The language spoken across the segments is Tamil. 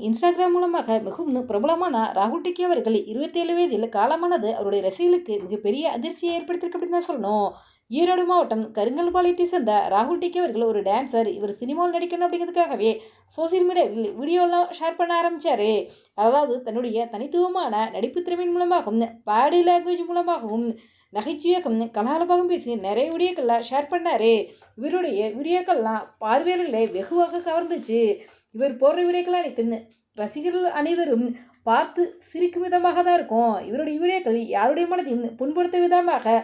இன்ஸ்டாகிராம் மூலமாக மிகவும் பிரபலமான ராகுல் டிக்கி அவர்கள் 27 வயதில் காலமானது அவருடைய ரசிகர்களுக்கு மிகப்பெரிய அதிர்ச்சியை ஏற்படுத்தியிருக்கு அப்படின்னு தான் சொல்லணும். ஈரோடு மாவட்டம் கருங்கல்பாளையத்தை சேர்ந்த ராகுல் டிக்கி அவர்கள் ஒரு டான்சர். இவர் சினிமாவில் நடிக்கணும் அப்படிங்கிறதுக்காகவே சோசியல் மீடியாவில் வீடியோலாம் ஷேர் பண்ண ஆரம்பித்தார். அதாவது தன்னுடைய தனித்துவமான நடிப்பு திறமையின் மூலமாகவும் பாடி லாங்குவேஜ் மூலமாகவும் நகைச்சுவையாகவும் கலாலபாகம் பேசி நிறைய வீடியோக்கள்லாம் ஷேர் பண்ணார். இவருடைய வீடியோக்கள்லாம் பார்வையாளர்களை வெகுவாக கவர்ந்துச்சு. இவர் போடுற வீடியோக்கள் அனைத்தும் ரசிகர்கள் அனைவரும் பார்த்து சிரிக்கும் விதமாக தான் இருக்கும். இவருடைய வீடியோக்கள் யாருடைய மனதையும் புண்படுத்தும் விதமாக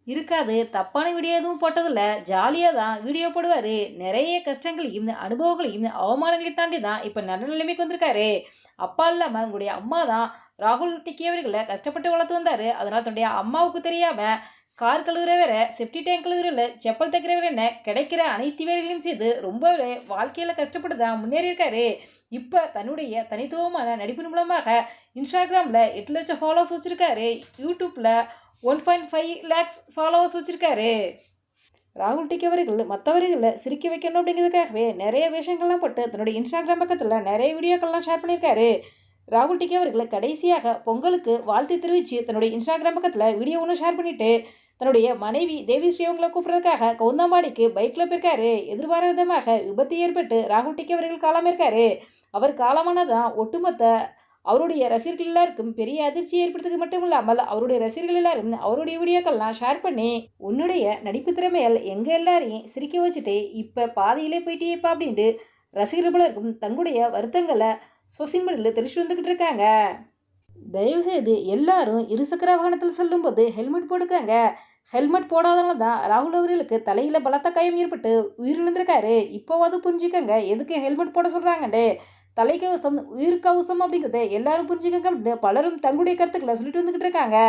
இருக்காது. தப்பான வீடியோ எதுவும் போட்டதில்ல, ஜாலியாக தான் வீடியோ போடுவார். நிறைய கஷ்டங்களையும் அனுபவங்களையும் அவமானங்களையும் தாண்டி தான் இப்போ நல்ல நிலைமைக்கு வந்திருக்காரு. அப்பா இல்லாமல் உங்களுடைய அம்மா தான் ராகுல் டிக்கி அவர்களை கஷ்டப்பட்டு வளர்த்து வந்தார். அதனால் தன்னுடைய அம்மாவுக்கு தெரியாமல் கார் கழுவுற வேற, செப்டி டேங்க் கழுவுற, செப்பல் தைக்கிற வேற என்ன கிடைக்கிற அனைத்து வேலைகளையும் செய்து ரொம்பவே வாழ்க்கையில் கஷ்டப்பட்டு தான் முன்னேறியிருக்காரு. இப்போ தன்னுடைய தனித்துவமான நடிப்பின் மூலமாக இன்ஸ்டாகிராமில் 8 லட்சம் ஃபாலோவர்ஸ் வச்சுருக்காரு. யூடியூப்பில் 1.5 lakhs ஃபாலோவர்ஸ் வச்சுருக்காரு. ராகுல் டிக்கி அவர்கள் மற்றவர்களை சிரிக்க வைக்கணும் அப்படிங்கிறதுக்காகவே நிறைய விஷயங்கள்லாம் போட்டு தன்னுடைய இன்ஸ்டாகிராம் பக்கத்தில் நிறைய வீடியோக்கள்லாம் ஷேர் பண்ணியிருக்காரு. ராகுல் டிக்கி அவர்கள் கடைசியாக பொங்கலுக்கு வாழ்த்து தெரிவித்து தன்னுடைய இன்ஸ்டாகிராம் பக்கத்தில் வீடியோ ஒன்று ஷேர் பண்ணிவிட்டு தன்னுடைய மனைவி தேவி ஸ்ரீவங்களை கூப்பிட்றதுக்காக கவுந்தம்பாடிக்கு பைக்கில் போயிருக்காரு. எதிர்பாராத விதமாக விபத்து ஏற்பட்டு ராகுல் டிக்கி அவர்கள் காலமாயிருக்காரு. அவர் காலமானதான் ஒட்டுமொத்த அவருடைய ரசிகர்கள் எல்லாருக்கும் பெரிய அதிர்ச்சி ஏற்படுத்துறது மட்டும் இல்லாமல் அவருடைய ரசிகர்கள் எல்லாரும் அவருடைய வீடியோக்கள்லாம் ஷேர் பண்ணி உன்னுடைய நடிப்பு திறமையால் எங்கள் எல்லாரையும் சிரிக்க வச்சுட்டு இப்போ பாதியிலே போயிட்டேப்பா அப்படின்ட்டு ரசிகர்கள் பலருக்கும் தங்களுடைய வருத்தங்களை சோசியல் மீடியாவில் தெரிவித்து வந்துக்கிட்டு இருக்காங்க. தயவுசெய்து எல்லாரும் இருசக்கர வாகனத்தில் செல்லும்போது ஹெல்மெட் போட்டுக்காங்க. ஹெல்மெட் போடாதனால தான் ராகுல் அவர்களுக்கு தலையில் பலத்த காயம் ஏற்பட்டு உயிரிழந்திருக்காரு. இப்போவாது புரிஞ்சுக்கங்க எதுக்கு ஹெல்மெட் போட சொல்கிறாங்கண்டே. தலைக்கவசம் உயிர்கவசம் அப்படிங்கிறத எல்லாரும் புரிஞ்சுக்கங்க அப்படின்னு பலரும் தங்களுடைய கருத்துக்களை சொல்லிட்டு வந்துக்கிட்டு இருக்காங்க.